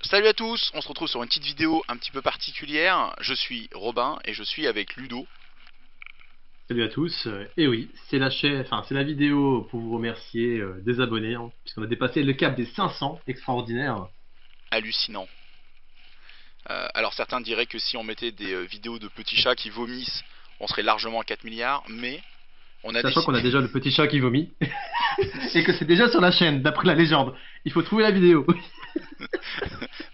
Salut à tous, on se retrouve sur une petite vidéo un petit peu particulière. Je suis Robin et je suis avec Ludo. Salut à tous. Et oui, c'est la chaîne, enfin c'est la vidéo pour vous remercier des abonnés, hein, puisqu'on a dépassé le cap des 500, extraordinaire. Hallucinant. Alors certains diraient que si on mettait des vidéos de petits chats qui vomissent, on serait largement à 4 milliards, mais on a Sachant qu'on décidé... a déjà le petit chat qui vomit et que c'est déjà sur la chaîne, d'après la légende. Il faut trouver la vidéo.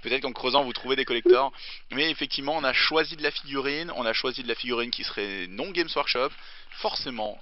Peut-être qu'en creusant vous trouvez des collectors. Mais effectivement on a choisi de la figurine. On a choisi de la figurine qui serait non Games Workshop. Forcément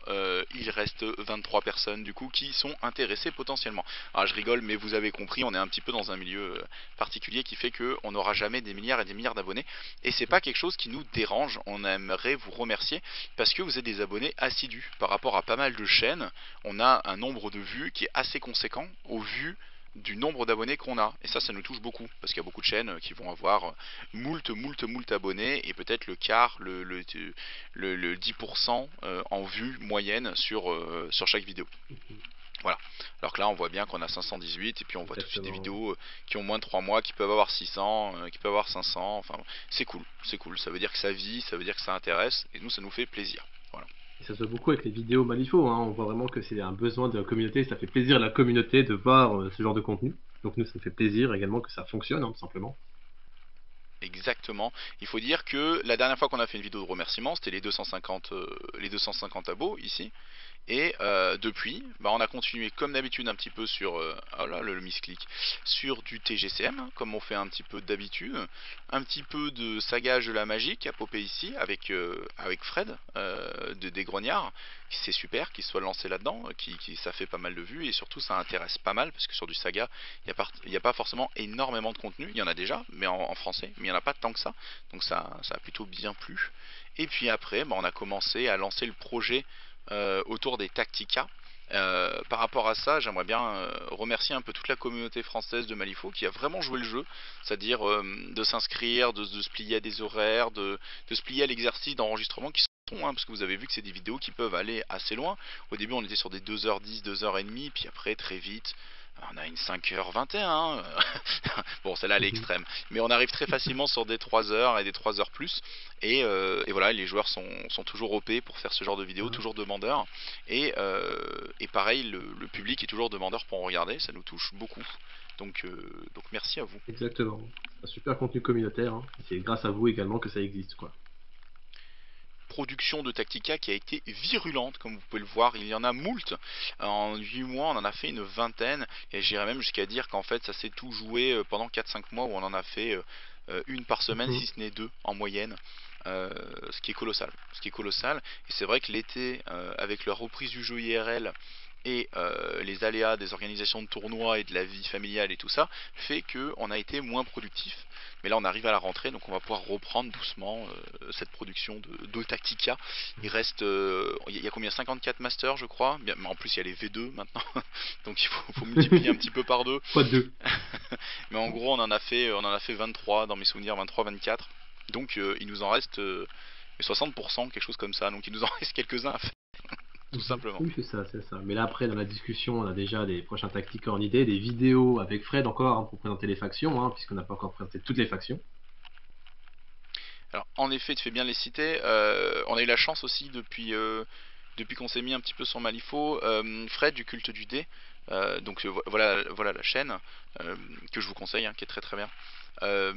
il reste 23 personnes du coup qui sont intéressées potentiellement. Alors je rigole mais vous avez compris, on est un petit peu dans un milieu particulier qui fait qu'on n'aura jamais des milliards et des milliards d'abonnés. Et c'est pas quelque chose qui nous dérange. On aimerait vous remercier parce que vous êtes des abonnés assidus par rapport à pas mal de chaînes. On a un nombre de vues qui est assez conséquent au vu du nombre d'abonnés qu'on a. Et ça nous touche beaucoup, parce qu'il y a beaucoup de chaînes qui vont avoir moult abonnés, et peut-être le quart, le 10% en vue moyenne sur chaque vidéo. Voilà. Alors que là, on voit bien qu'on a 518, et puis on voit tout de suite des Exactement. vidéos qui ont moins de 3 mois, qui peuvent avoir 600, qui peuvent avoir 500. Enfin, c'est cool, c'est cool. Ça veut dire que ça vit, ça veut dire que ça intéresse, et nous, ça nous fait plaisir. Voilà. Et ça se voit beaucoup avec les vidéos Malifaux, hein. On voit vraiment que c'est un besoin de la communauté. Ça fait plaisir à la communauté de voir ce genre de contenu. Donc nous, ça nous fait plaisir également que ça fonctionne, hein, tout simplement. Exactement. Il faut dire que la dernière fois qu'on a fait une vidéo de remerciement, c'était les 250 abos ici. Et depuis, bah, on a continué comme d'habitude un petit peu sur oh là, le misclick, sur du TGCM, hein, comme on fait un petit peu d'habitude, un petit peu de sagage de la magie qui a popé ici avec Fred des Grognards, c'est super qu'il soit lancé là-dedans, ça fait pas mal de vues et surtout ça intéresse pas mal parce que sur du saga, il n'y a pas forcément énormément de contenu, il y en a déjà, mais en français, mais il n'y en a pas tant que ça, donc ça a plutôt bien plu. Et puis après, bah, on a commencé à lancer le projet autour des Tactica. Par rapport à ça, j'aimerais bien remercier un peu toute la communauté française de Malifaux qui a vraiment joué le jeu, c'est-à-dire de s'inscrire, de se plier à des horaires, de se plier à l'exercice d'enregistrement qui sont, hein, parce que vous avez vu que c'est des vidéos qui peuvent aller assez loin. Au début, on était sur des 2h10, 2h30, puis après, très vite, on a une 5h21. Bon, celle-là, elle est Mhm. extrême. Mais on arrive très facilement sur des 3h et des 3h plus. Et voilà, les joueurs sont toujours OP pour faire ce genre de vidéos, Voilà. toujours demandeurs. Et pareil, le public est toujours demandeur pour en regarder, ça nous touche beaucoup. Donc merci à vous. Exactement. C'est un super contenu communautaire, hein. C'est grâce à vous également que ça existe, quoi. Production de Tactica qui a été virulente, comme vous pouvez le voir, il y en a moult. En 8 mois, on en a fait une vingtaine, et j'irais même jusqu'à dire qu'en fait, ça s'est tout joué pendant 4-5 mois, où on en a fait une par semaine, Mhm. si ce n'est deux en moyenne. Ce qui est colossal. Ce qui est colossal. Et c'est vrai que l'été, avec la reprise du jeu IRL et les aléas des organisations de tournois et de la vie familiale et tout ça, fait qu'on a été moins productif. Mais là, on arrive à la rentrée, donc on va pouvoir reprendre doucement cette production de Tactica. Il y a combien 54 masters, je crois. Bien, mais en plus, il y a les V2 maintenant, donc il faut multiplier un petit peu par deux. Fois deux. Mais en gros, on en a fait 23 dans mes souvenirs, 23-24. Donc il nous en reste 60%, quelque chose comme ça. Donc il nous en reste quelques-uns à faire, tout Mhm. simplement. Oui, c'est ça, c'est ça. Mais là, après, dans la discussion, on a déjà des prochains tactiques en idée, des vidéos avec Fred encore, hein, pour présenter les factions, hein, puisqu'on n'a pas encore présenté toutes les factions. Alors en effet, tu fais bien de les citer. On a eu la chance aussi depuis qu'on s'est mis un petit peu sur Malifaux, Fred du culte du dé. Donc voilà la chaîne que je vous conseille, hein, qui est très très bien. Euh,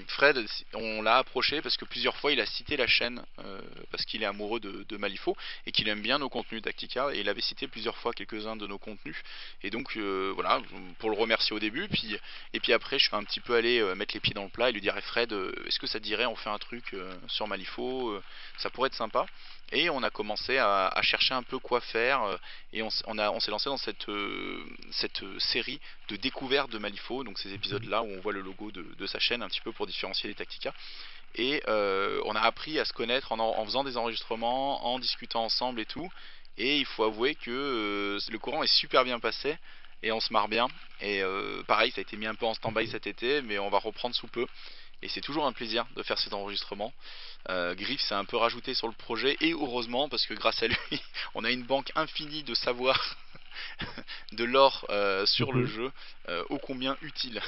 Fred, on l'a approché parce que plusieurs fois il a cité la chaîne parce qu'il est amoureux de Malifaux et qu'il aime bien nos contenus Tactica et il avait cité plusieurs fois quelques-uns de nos contenus et donc voilà pour le remercier au début et puis après je suis un petit peu allé mettre les pieds dans le plat et lui dire hey Fred est-ce que ça te dirait on fait un truc sur Malifaux ça pourrait être sympa et on a commencé à chercher un peu quoi faire et on s'est lancé dans cette série de découverte de Malifaux, donc ces épisodes Mhm. là où on voit le logo de sa chaîne un petit peu pour différencier les Tactica. Et on a appris à se connaître en faisant des enregistrements, en discutant ensemble et tout. Et il faut avouer que le courant est super bien passé et on se marre bien. Et pareil, ça a été mis un peu en stand-by Mhm. cet été, mais on va reprendre sous peu. Et c'est toujours un plaisir de faire cet enregistrement. Griff s'est un peu rajouté sur le projet et heureusement parce que grâce à lui, on a une banque infinie de savoir de l'or sur le Mhm. jeu, ô combien utile.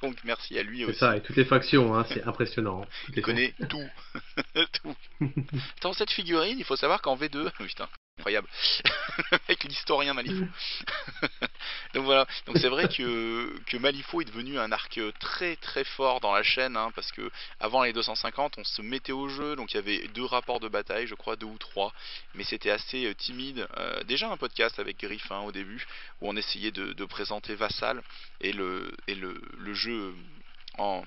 Donc merci à lui C'est ça, aussi. et toutes les factions, hein, c'est impressionnant, hein, toutes Il les factions. connaît tout. Tout. Dans cette figurine, il faut savoir qu'en V2, putain, incroyable, avec l'historien Malifaux. Donc voilà, donc c'est vrai que Malifaux est devenu un arc très très fort dans la chaîne, hein, parce que avant les 250, on se mettait au jeu, donc il y avait 2 rapports de bataille, je crois 2 ou 3, mais c'était assez timide. Déjà un podcast avec Griff au début, où on essayait de présenter Vassal et le jeu en,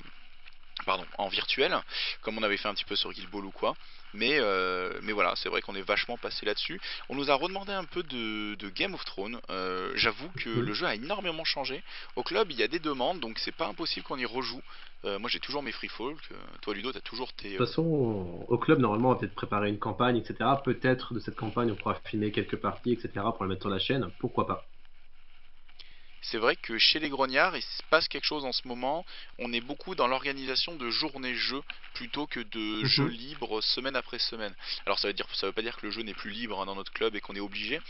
en virtuel, comme on avait fait un petit peu sur Guild Ball ou quoi. Mais voilà, c'est vrai qu'on est vachement passé là-dessus. On nous a redemandé un peu de Game of Thrones. J'avoue que le Mhm. jeu a énormément changé. Au club, il y a des demandes, donc c'est pas impossible qu'on y rejoue. Moi, j'ai toujours mes free folk. Toi, Ludo, t'as toujours tes. De toute façon, au club, normalement, on va peut-être préparer une campagne, etc. Peut-être de cette campagne, on pourra filmer quelques parties, etc. pour la mettre sur la chaîne. Pourquoi pas? C'est vrai que chez les grognards, il se passe quelque chose en ce moment. On est beaucoup dans l'organisation de journées-jeux plutôt que de jeux Mhm. libres semaine après semaine. Alors ça veut pas dire que le jeu n'est plus libre dans notre club et qu'on est obligé,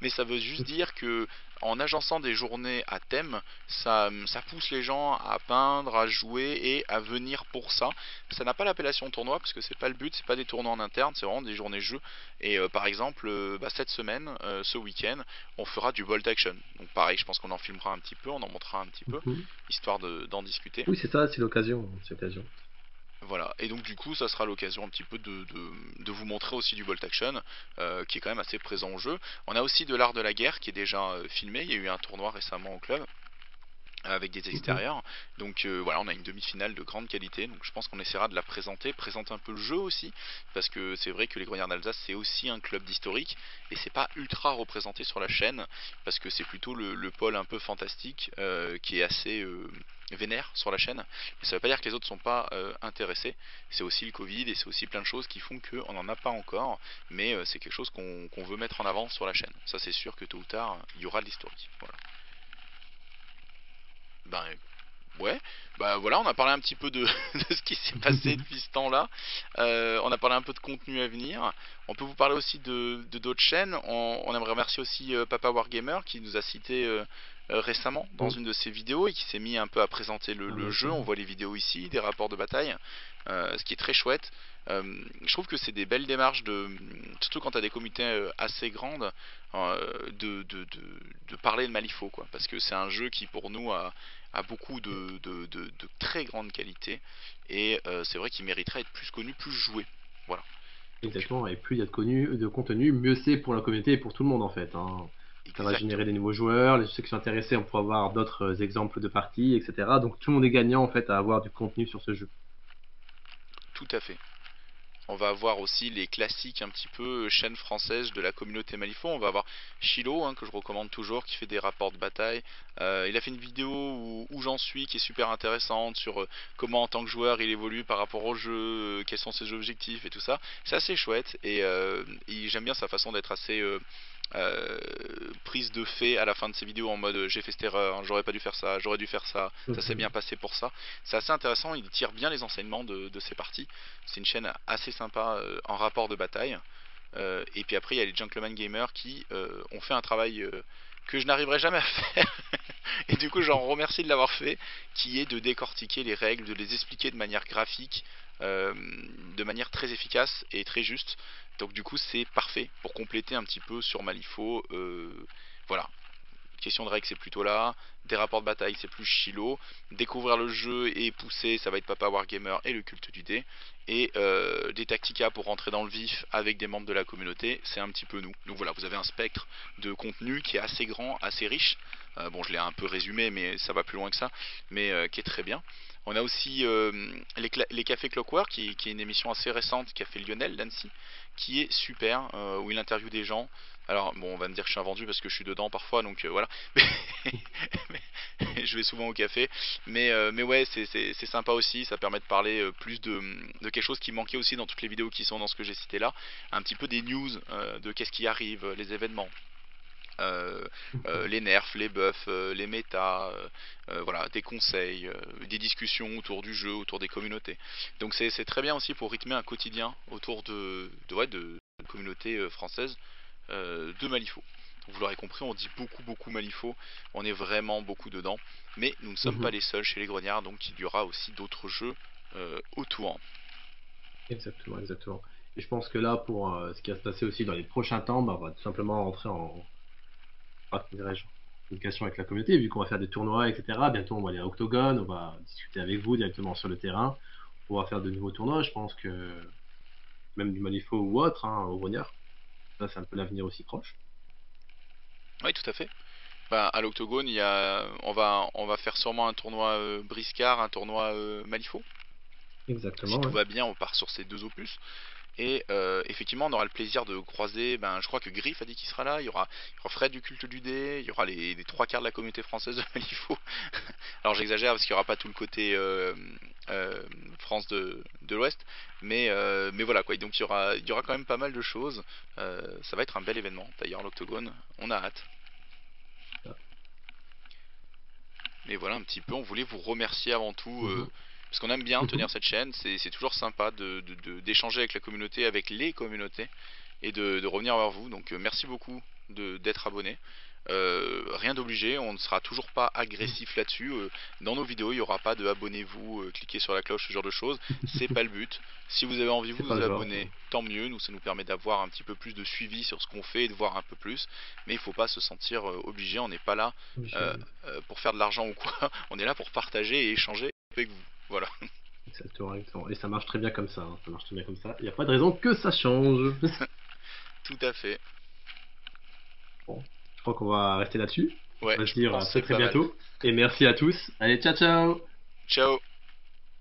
mais ça veut juste dire que en agençant des journées à thème, ça pousse les gens à peindre, à jouer et à venir pour ça. Ça n'a pas l'appellation tournoi parce que c'est pas le but, c'est pas des tournois en interne, c'est vraiment des journées jeux. Et par exemple, cette semaine, ce week-end, on fera du Bolt Action. Donc pareil, je pense qu'on en filmera un petit peu, on en montrera un petit peu, Mhm. histoire d'en discuter. Oui, c'est ça, c'est l'occasion, c'est l'occasion. Voilà, et donc du coup ça sera l'occasion un petit peu de vous montrer aussi du Bolt Action, qui est quand même assez présent au jeu. On a aussi de l'art de la guerre qui est déjà filmé, il y a eu un tournoi récemment au club, avec des Mhm. extérieurs. Donc voilà, on a une demi-finale de grande qualité. Donc je pense qu'on essaiera de la présenter un peu le jeu aussi, parce que c'est vrai que les Grognards d'Alsace c'est aussi un club d'historique et c'est pas ultra représenté sur la chaîne, parce que c'est plutôt le pôle un peu fantastique qui est assez vénère sur la chaîne. Mais ça veut pas dire que les autres sont pas intéressés. C'est aussi le Covid et c'est aussi plein de choses qui font qu'on n'en a pas encore, mais c'est quelque chose qu'on veut mettre en avant sur la chaîne. Ça c'est sûr que tôt ou tard il y aura de l'historique. Voilà. Ben ouais, bah voilà, on a parlé un petit peu de, de ce qui s'est passé depuis ce temps-là. On a parlé un peu de contenu à venir. On peut vous parler aussi de d'autres chaînes. On aimerait remercier aussi Papa Wargamer qui nous a cité récemment dans Mhm. une de ses vidéos et qui s'est mis un peu à présenter Ah, le bien jeu. sûr. On voit les vidéos ici, des rapports de bataille, ce qui est très chouette. Je trouve que c'est des belles démarches surtout quand tu as des comités assez grandes, de parler de Malifaux, quoi, parce que c'est un jeu qui pour nous a beaucoup de très grande qualité et c'est vrai qu'il mériterait d'être plus connu, plus joué. Voilà. Donc, Exactement, et plus il y a de contenu, mieux c'est pour la communauté et pour tout le monde en fait, hein. Ça va générer exactement. des nouveaux joueurs, ceux qui sont intéressés, on pourra avoir d'autres exemples de parties, etc. Donc tout le monde est gagnant en fait à avoir du contenu sur ce jeu. Tout à fait. On va avoir aussi les classiques un petit peu chaînes françaises de la communauté Malifaux. On va avoir Chilo, que je recommande toujours, qui fait des rapports de bataille. Il a fait une vidéo où j'en suis, qui est super intéressante, sur comment en tant que joueur il évolue par rapport au jeu, quels sont ses objectifs et tout ça. C'est assez chouette et j'aime bien sa façon d'être assez euh, prise de fait à la fin de ses vidéos en mode j'ai fait cette erreur, j'aurais pas dû faire ça, j'aurais dû faire ça, ça s'est bien Mhm. passé pour ça. C'est assez intéressant, il tire bien les enseignements de ses parties. C'est une chaîne assez sympa en rapport de bataille. Et puis après, il y a les Gentleman Gamers qui ont fait un travail que je n'arriverai jamais à faire. Et du coup, j'en remercie de l'avoir fait, qui est de décortiquer les règles, de les expliquer de manière graphique, de manière très efficace et très juste. Donc du coup, c'est parfait pour compléter un petit peu sur Malifaux. Voilà, question de règles, c'est plutôt là. Des rapports de bataille, c'est plus Chilo. Découvrir le jeu et pousser, ça va être Papa Wargamer et le culte du dé. Et des tacticas pour rentrer dans le vif avec des membres de la communauté, c'est un petit peu nous. Donc voilà, vous avez un spectre de contenu qui est assez grand, assez riche. Bon, je l'ai un peu résumé, mais ça va plus loin que ça, mais qui est très bien. On a aussi les Cafés Clockwork, qui est une émission assez récente qu'a fait Lionel d'Annecy, qui est super, où il interviewe des gens. Alors, bon, on va me dire que je suis un vendu parce que je suis dedans parfois, donc voilà. Mais je vais souvent au café. Mais ouais, c'est sympa aussi. Ça permet de parler plus de quelque chose qui manquait aussi dans toutes les vidéos qui sont dans ce que j'ai cité là. Un petit peu des news de qu'est-ce qui arrive, les événements. euh, Mhm. les nerfs, les buffs, les méta, voilà, des conseils, des discussions autour du jeu, autour des communautés. Donc c'est très bien aussi pour rythmer un quotidien autour ouais, de la communauté française de Malifaux. Vous l'aurez compris, on dit beaucoup Malifaux, on est vraiment beaucoup dedans, mais nous ne sommes pas Mhm. les seuls chez les Grognards, donc il y aura aussi d'autres jeux autour. Exactement, exactement. Et je pense que là, pour ce qui va se passer aussi dans les prochains temps, bah, on va tout simplement rentrer en, comment dirais-je, en communication avec la communauté, vu qu'on va faire des tournois, etc. Bientôt, on va aller à Octogone, on va discuter avec vous directement sur le terrain. On va faire de nouveaux tournois. Je pense que même du Malifaux ou autre, hein, au Grognard. Ça, c'est un peu l'avenir aussi proche. Oui, tout à fait. Bah, à l'Octogone, on va faire sûrement un tournoi Briscard, un tournoi Malifaux. Si Exactement, tout ouais. va bien, on part sur ces deux opus. Et effectivement, on aura le plaisir de croiser, ben, je crois que Griff a dit qu'il sera là, il y aura Fred du culte du dé, il y aura les trois quarts de la communauté française de Malifaux. Alors j'exagère parce qu'il n'y aura pas tout le côté euh, France de l'Ouest, mais voilà quoi. Donc il y aura quand même pas mal de choses. Ça va être un bel événement. D'ailleurs, l'Octogone, on a hâte. Mais voilà un petit peu, on voulait vous remercier avant tout, Mhm. parce qu'on aime bien tenir Mhm. cette chaîne, c'est toujours sympa d'échanger avec la communauté, avec les communautés, et de revenir vers vous. Donc merci beaucoup d'être abonné. Rien d'obligé, on ne sera toujours pas agressif là-dessus. Dans nos vidéos, il n'y aura pas de abonnez-vous, cliquez sur la cloche, ce genre de choses. C'est pas le but. Si vous avez envie de C'est pas vous le genre. abonner, tant mieux. Nous, ça nous permet d'avoir un petit peu plus de suivi sur ce qu'on fait et de voir un peu plus. Mais il ne faut pas se sentir obligé. On n'est pas là Obligé, euh, oui. pour faire de l'argent ou quoi. On est là pour partager et échanger avec vous. Voilà. Exactement, exactement. Et ça marche très bien comme ça, hein. Ça marche très bien comme ça. Il n'y a pas de raison que ça change. Tout à fait. Bon, je crois qu'on va rester là-dessus. Ouais, On va se je dire pense à que très c'est très pas mal. bientôt. Et merci à tous. Allez, ciao ciao! Ciao.